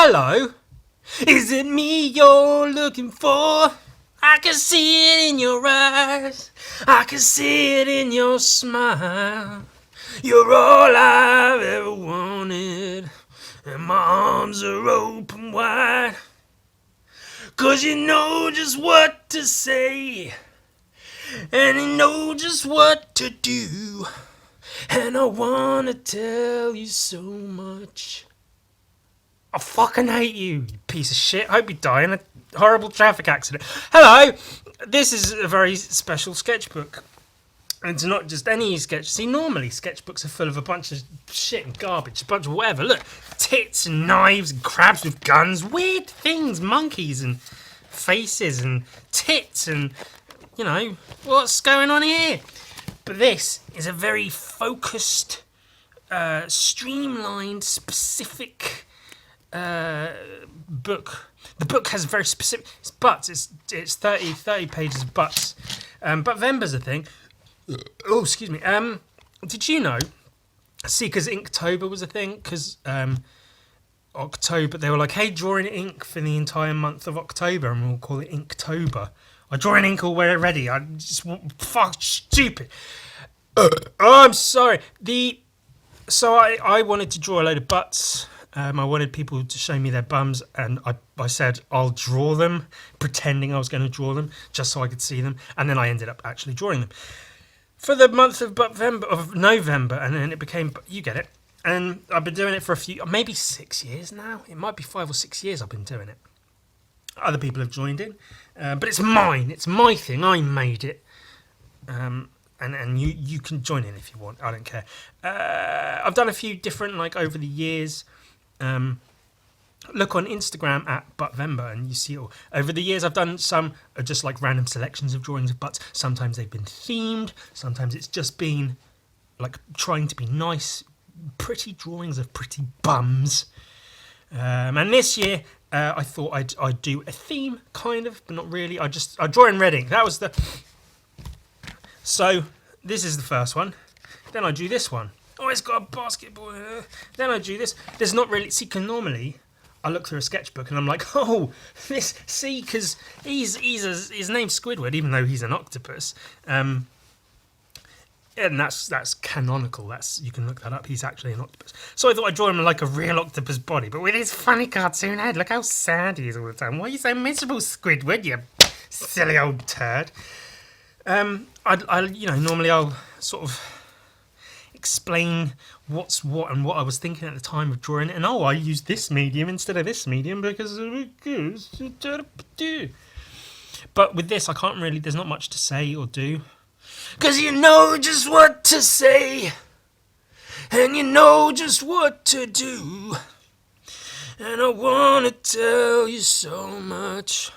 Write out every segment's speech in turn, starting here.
Hello? Is it me you're looking for? I can see it in your eyes. I can see it in your smile. You're all I've ever wanted, and my arms are open wide. 'Cause you know just what to say, and you know just what to do. And I wanna tell you so much. I fucking hate you, you piece of shit. I hope you die in a horrible traffic accident. Hello! This is a very special sketchbook. And it's not just any sketch. See, normally sketchbooks are full of a bunch of shit and garbage, a bunch of whatever. Look, tits and knives and crabs with guns, weird things, monkeys and faces and tits and, you know, what's going on here? But this is a very focused, streamlined, specific book. The book has very specific butts. It's 30 pages of butts. Butvember's a thing. Oh, excuse me. Did you know? See, because Inktober was a thing. Because October, they were like, "Hey, draw in ink for the entire month of October, and we'll call it Inktober." I draw in ink already. I just fuck stupid. Oh, I'm sorry. So I wanted to draw a load of butts. I wanted people to show me their bums, and I said I'll draw them, pretending I was going to draw them, just so I could see them, and then I ended up actually drawing them for the month of November, and then it became, you get it. And I've been doing it for maybe 6 years now. It might be 5 or 6 years I've been doing it. Other people have joined in, but it's mine. It's my thing. I made it. And you can join in if you want. I don't care. I've done a few different, like, over the years. Look on Instagram at Butvember and you see it all. Over the years I've done some are just like random selections of drawings of butts. Sometimes they've been themed. Sometimes it's just been like trying to be nice, pretty drawings of pretty bums. And this year I thought I'd do a theme, kind of, but not really. I draw in red ink. That was the... So this is the first one. Then I drew this one. Oh, it's got a basketball. Then I drew this. There's not really... See, because normally I look through a sketchbook and I'm like, oh, this... See, because his name's Squidward, even though he's an octopus. And that's canonical. You can look that up. He's actually an octopus. So I thought I'd draw him like a real octopus body, but with his funny cartoon head. Look how sad he is all the time. Why are you so miserable, Squidward, you silly old turd? Normally I'll sort of explain what's what and what I was thinking at the time of drawing it, and I used this medium instead of this medium because but with this I can't really, there's not much to say or do, because you know just what to say and you know just what to do, and I want to tell you so much.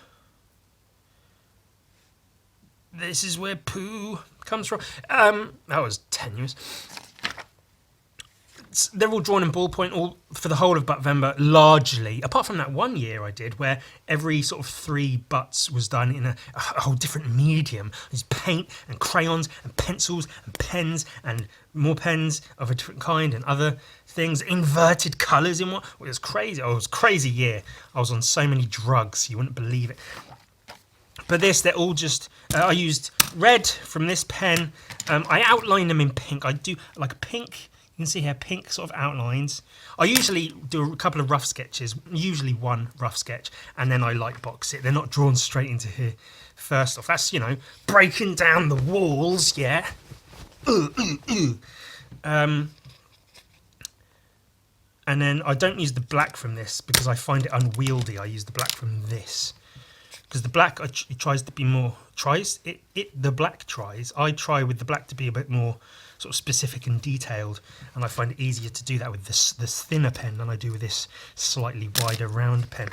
This is where poo comes from. That was tenuous. They're all drawn in ballpoint all for the whole of Butvember, largely. Apart from that one year I did where every sort of 3 butts was done in a whole different medium. There's paint and crayons and pencils and pens and more pens of a different kind and other things. Inverted colours in one. It was crazy. Oh, it was a crazy year. I was on so many drugs, you wouldn't believe it. But they're all just... I used red from this pen. I outline them in pink. I do like pink... You can see here pink sort of outlines. I usually do a couple of rough sketches, usually one rough sketch, and then I light box it. They're not drawn straight into here first off. That's, breaking down the walls, yeah. And then I don't use the black from this because I find it unwieldy. I use the black from this. Because the black it tries to be more... The black tries. I try with the black to be a bit more sort of specific and detailed, and I find it easier to do that with this thinner pen than I do with this slightly wider round pen.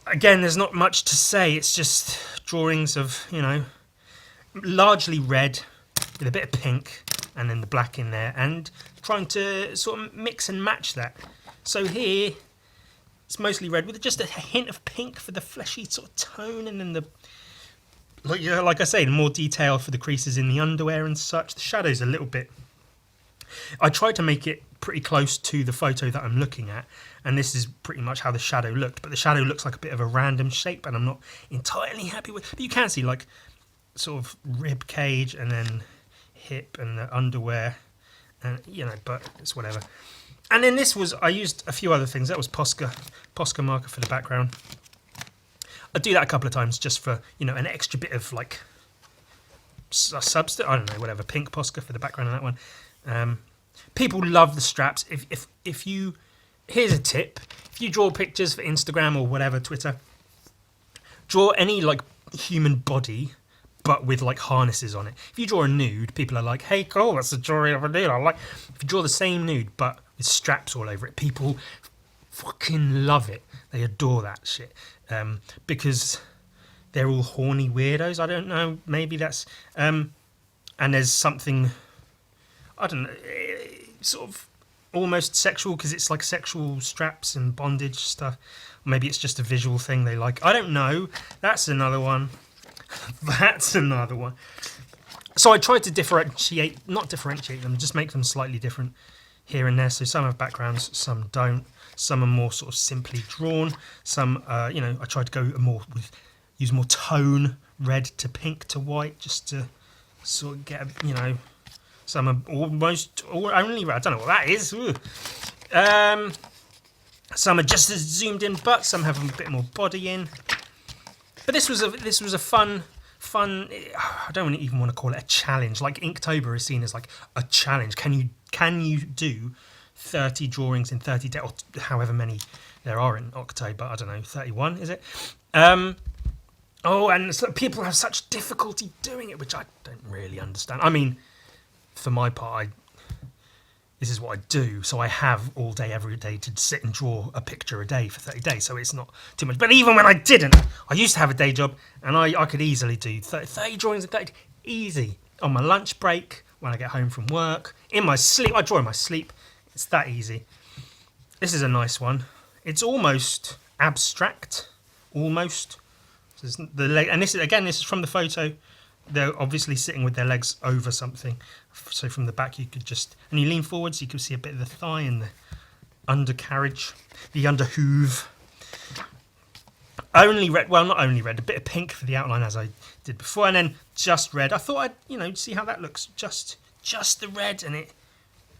Again, there's not much to say. It's just drawings of, largely red with a bit of pink and then the black in there, and trying to sort of mix and match that. So here it's mostly red with just a hint of pink for the fleshy sort of tone, and then like I say, more detail for the creases in the underwear and such. The shadows a little bit... I tried to make it pretty close to the photo that I'm looking at, and this is pretty much how the shadow looked, but the shadow looks like a bit of a random shape, and I'm not entirely happy with. But you can see like sort of rib cage and then hip and the underwear, and but it's whatever. And then this was, I used a few other things. That was Posca marker for the background. I do that a couple of times just for an extra bit of like substance. I don't know, whatever. Pink Posca for the background on that one. People love the straps. If you, here's a tip: if you draw pictures for Instagram or whatever, Twitter, draw any like human body, but with like harnesses on it. If you draw a nude, people are like, "Hey, cool, that's a drawing of a nude." I like. If you draw the same nude but with straps all over it, people fucking love it. They adore that shit because they're all horny weirdos. I don't know. Maybe that's and there's something, I don't know, sort of almost sexual because it's like sexual straps and bondage stuff. Maybe it's just a visual thing they like. I don't know. That's another one. That's another one. So I tried to not differentiate them, just make them slightly different here and there. So some have backgrounds, some don't. Some are more sort of simply drawn. Some, I tried to go use more tone, red to pink to white, just to sort of get, some are almost only red. I don't know what that is. Some are just as zoomed in, but some have a bit more body in. But this was a fun. I don't even want to call it a challenge. Like Inktober is seen as like a challenge. Can you do 30 drawings in 30 days, or however many there are in October? I don't know, 31 is it? And so people have such difficulty doing it, which I don't really understand. I mean, for my part, this is what I do, so I have all day, every day to sit and draw a picture a day for 30 days, so it's not too much. But even when I didn't, I used to have a day job, and I could easily do 30 drawings a day, easy. On my lunch break, when I get home from work, in my sleep, I draw in my sleep. It's that easy. This is a nice one. It's almost abstract, almost. The leg, and this is from the photo. They're obviously sitting with their legs over something. So from the back you could and you lean forwards, you can see a bit of the thigh and the undercarriage, the underhoof. Only red, well, not only red, a bit of pink for the outline as I did before, and then just red. I thought I'd, see how that looks. Just the red, and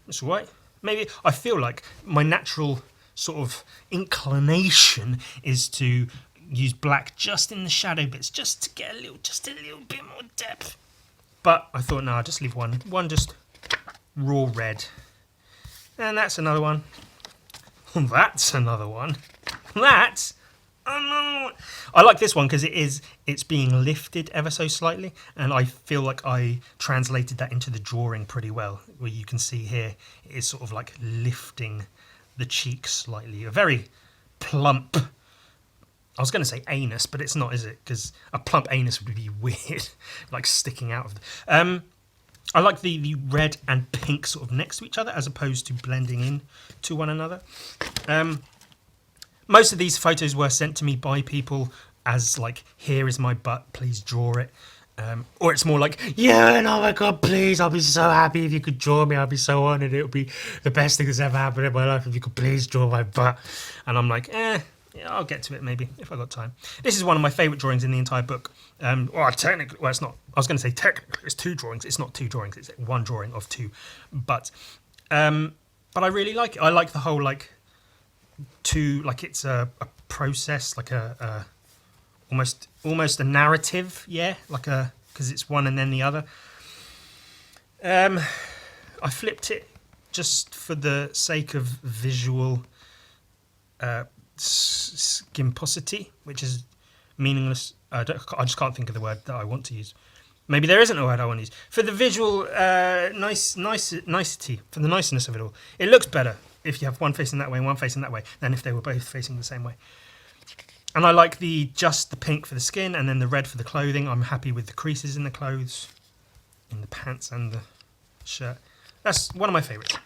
it's all right. Maybe I feel like my natural sort of inclination is to use black just in the shadow bits, just to get a little bit more depth. But I thought, no, I'll just leave one just raw red. And that's another one. That's another one. That's another one. I like this one because it's being lifted ever so slightly, and I feel like I translated that into the drawing pretty well, where you can see here it is sort of like lifting the cheeks slightly. A very plump, I was going to say anus, but it's not, is it? Because a plump anus would be weird, like sticking out of I like the red and pink sort of next to each other as opposed to blending in to one another. Most of these photos were sent to me by people as like, here is my butt, please draw it. Or it's more like, yeah, and oh my God, please, I'll be so happy if you could draw me. I'll be so honoured. It'll be the best thing that's ever happened in my life if you could please draw my butt. And I'm like, yeah, I'll get to it maybe if I got time. This is one of my favourite drawings in the entire book. Technically, well, it's not. I was going to say technically it's two drawings. It's not two drawings. It's one drawing of two. But I really like it. I like the whole like it's a process, like a almost a narrative. Yeah, because it's one and then the other. I flipped it just for the sake of visual. Skimposity, which is meaningless. I just can't think of the word that I want to use. Maybe there isn't a word I want to use. For the visual nicety, for the niceness of it all. It looks better if you have one facing that way and one facing that way than if they were both facing the same way. And I like just the pink for the skin and then the red for the clothing. I'm happy with the creases in the clothes, in the pants and the shirt. That's one of my favourites.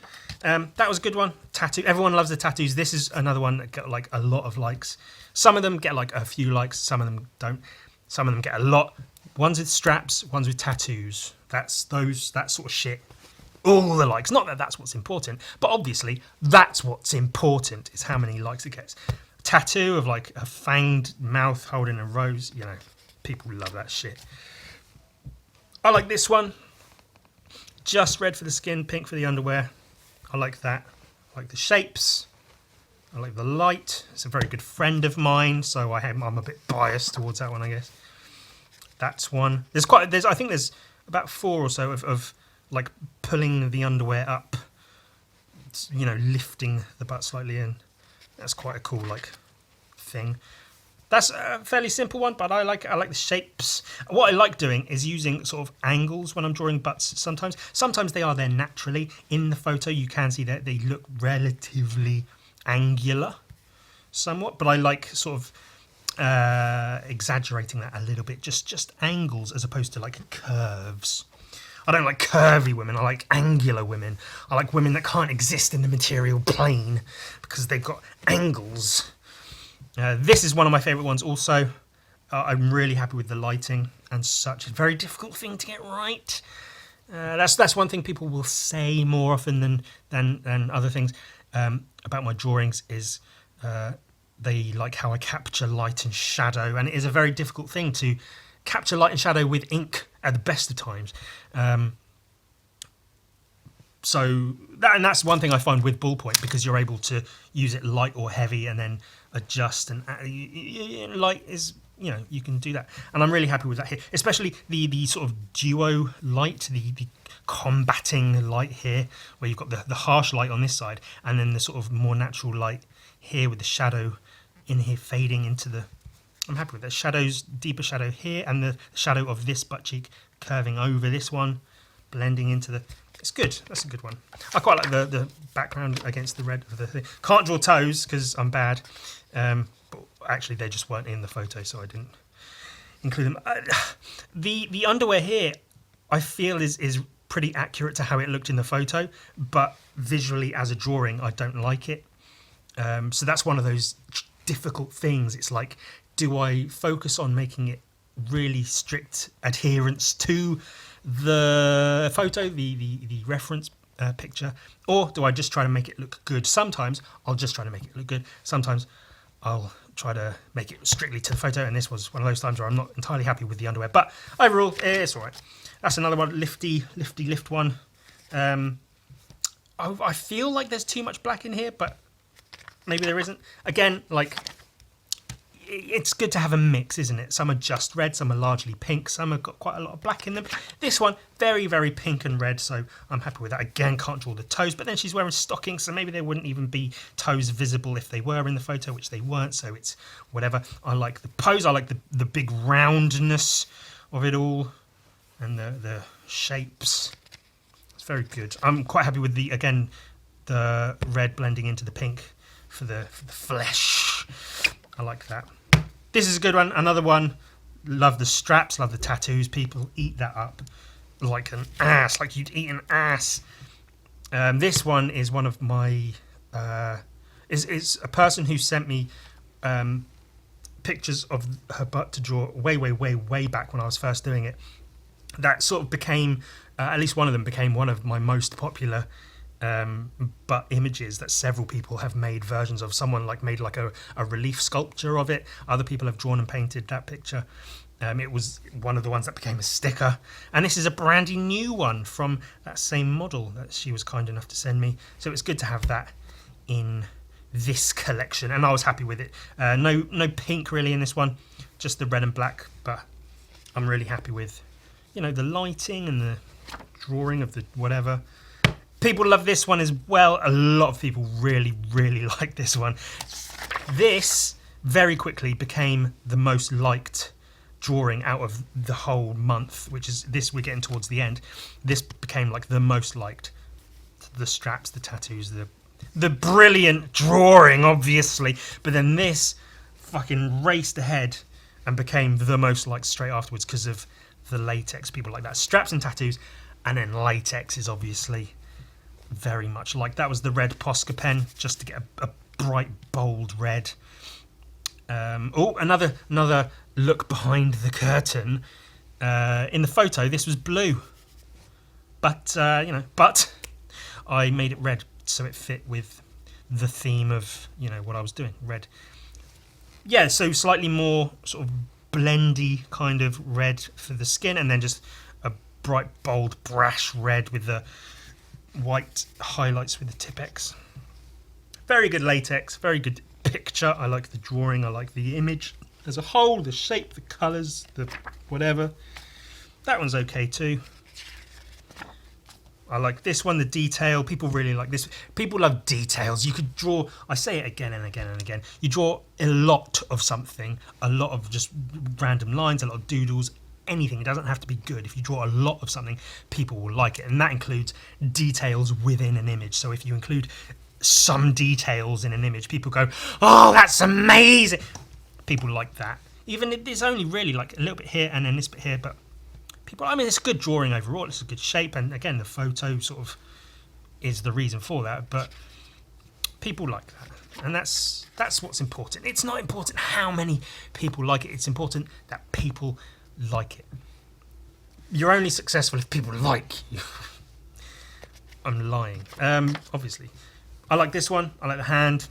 That was a good one. Tattoo. Everyone loves the tattoos. This is another one that got like a lot of likes. Some of them get like a few likes. Some of them don't. Some of them get a lot. Ones with straps. Ones with tattoos. That sort of shit all the likes. Not that that's what's important, but obviously that's what's important, is how many likes it gets. Tattoo of like a fanged mouth holding a rose, you know, people love that shit. I like this one. Just red for the skin, pink for the underwear. I like that. I like the shapes. I like the light. It's a very good friend of mine, so I'm a bit biased towards that one, I guess. That's one. I think there's about 4 or so of like pulling the underwear up, you know, lifting the butt slightly in. That's quite a cool like thing. That's a fairly simple one, but I like the shapes. What I like doing is using sort of angles when I'm drawing butts sometimes. Sometimes they are there naturally. In the photo you can see that they look relatively angular somewhat, but I like sort of exaggerating that a little bit. Just angles as opposed to like curves. I don't like curvy women, I like angular women. I like women that can't exist in the material plane because they've got angles. This is one of my favourite ones also. I'm really happy with the lighting and such. It's a very difficult thing to get right. That's one thing people will say more often than other things about my drawings is they like how I capture light and shadow, and it is a very difficult thing to capture light and shadow with ink at the best of times. So that's one thing I find with ballpoint, because you're able to use it light or heavy and then adjust, and light is, you know, you can do that, and I'm really happy with that here, especially the sort of duo light, the combating light here, where you've got the harsh light on this side and then the sort of more natural light here with the shadow in here fading into the, I'm happy with that. Shadows, deeper shadow here, and the shadow of this butt cheek curving over this one, blending into the, it's good. That's a good one. I quite like the background against the red of the thing. Can't draw toes because I'm bad, but actually they just weren't in the photo, so I didn't include them. The underwear here, I feel is pretty accurate to how it looked in the photo, but visually as a drawing, I don't like it. So that's one of those difficult things. It's like, do I focus on making it really strict adherence to the photo, the reference picture, or do I just try to make it look good? Sometimes I'll just try to make it look good. Sometimes I'll try to make it strictly to the photo, and this was one of those times where I'm not entirely happy with the underwear, but overall it's all right. That's another one, lift one. I feel like there's too much black in here, but maybe there isn't. Again, like, it's good to have a mix, isn't it? Some are just red, some are largely pink, some have got quite a lot of black in them. This one, very, very pink and red, so I'm happy with that. Again, can't draw the toes, but then she's wearing stockings, so maybe there wouldn't even be toes visible if they were in the photo, which they weren't, so it's whatever. I like the pose, I like the big roundness of it all, and the shapes. It's very good. I'm quite happy with the red blending into the pink for the flesh. I like that. This is a good one. Another one. Love the straps. Love the tattoos. People eat that up like an ass. Like you'd eat an ass. This one is one of my... is a person who sent me pictures of her butt to draw way back when I was first doing it. That sort of became... at least one of them became one of my most popular but images that several people have made versions of. Someone made a relief sculpture of it. Other people have drawn and painted that picture. It was one of the ones that became a sticker, and this is a brandy new one from that same model that she was kind enough to send me, so it's good to have that in this collection, and I was happy with it. No pink really in this one, just the red and black, but I'm really happy with, you know, the lighting and the drawing of the whatever. People love this one as well. A lot of people really like this one. This very quickly became the most liked drawing out of the whole month, which is this, we're getting towards the end. This became like the most liked. The straps, the tattoos, the brilliant drawing, obviously. But then this fucking raced ahead and became the most liked straight afterwards because of the latex. People like that. Straps and tattoos, and then latex is obviously very much like that. Was the red Posca pen, just to get a bright, bold red. Another look behind the curtain. In the photo, this was blue, but I made it red so it fit with the theme of, you know, what I was doing. Red. Yeah, so slightly more sort of blendy kind of red for the skin, and then just a bright, bold, brash red with the white highlights with the Tipex. Very good latex, very good picture. I like the drawing, I like the image as a whole, the shape, the colours, the whatever. That one's okay too. I like this one, the detail. People really like this. People love details. You could draw, I say it again and again and again. You draw a lot of something, a lot of just random lines, a lot of doodles, anything. It doesn't have to be good. If you draw a lot of something, people will like it. And that includes details within an image. So if you include some details in an image, people go, oh, that's amazing. People like that. Even if there's only really like a little bit here and then this bit here, but people, I mean, it's a good drawing overall. It's a good shape, and again, the photo sort of is the reason for that. But people like that, and that's what's important. It's not important how many people like it. It's important that people like it. You're only successful if people like you. I'm lying. Obviously, I like this one. I like the hand.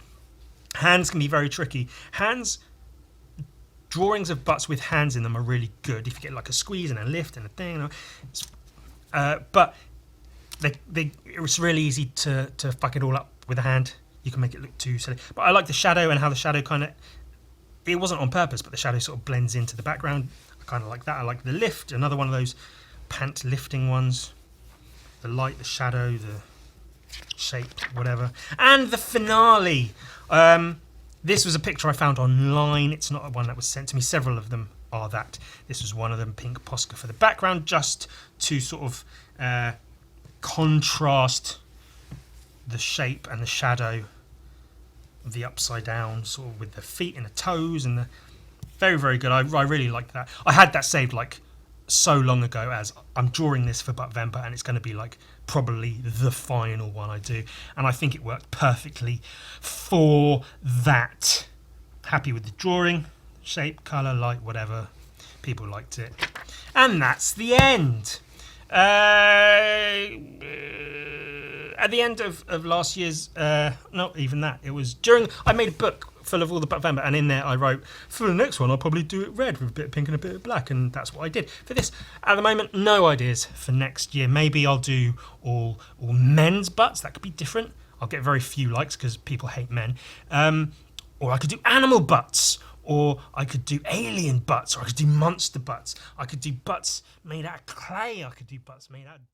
Hands can be very tricky. Drawings of butts with hands in them are really good if you get like a squeeze and a lift and a thing. But it's really easy to fuck it all up with a hand. You can make it look too silly. But I like the shadow and how the shadow kind of, it wasn't on purpose, but the shadow sort of blends into the background. I kind of like that. I like the lift, another one of those pant lifting ones. The light, the shadow, the shape, whatever. And the finale. This was a picture I found online. It's not one that was sent to me. Several of them are that. This was one of them, pink Posca for the background, just to sort of contrast the shape and the shadow of the upside down, sort of with the feet and the toes, and the very, very good. I really liked that. I had that saved like so long ago as I'm drawing this for Butvember, and it's going to be like probably the final one I do, and I think it worked perfectly for that. Happy with the drawing, shape, colour, light, whatever. People liked it, and that's the end. At the end of last year's, not even that, it was during, I made a book full of all the Butvember, and in there I wrote, for the next one I'll probably do it red with a bit of pink and a bit of black, and that's what I did. For this, at the moment, no ideas for next year. Maybe I'll do all men's butts. That could be different. I'll get very few likes because people hate men. Or I could do animal butts, or I could do alien butts, or I could do monster butts. I could do butts made out of clay. I could do butts made out of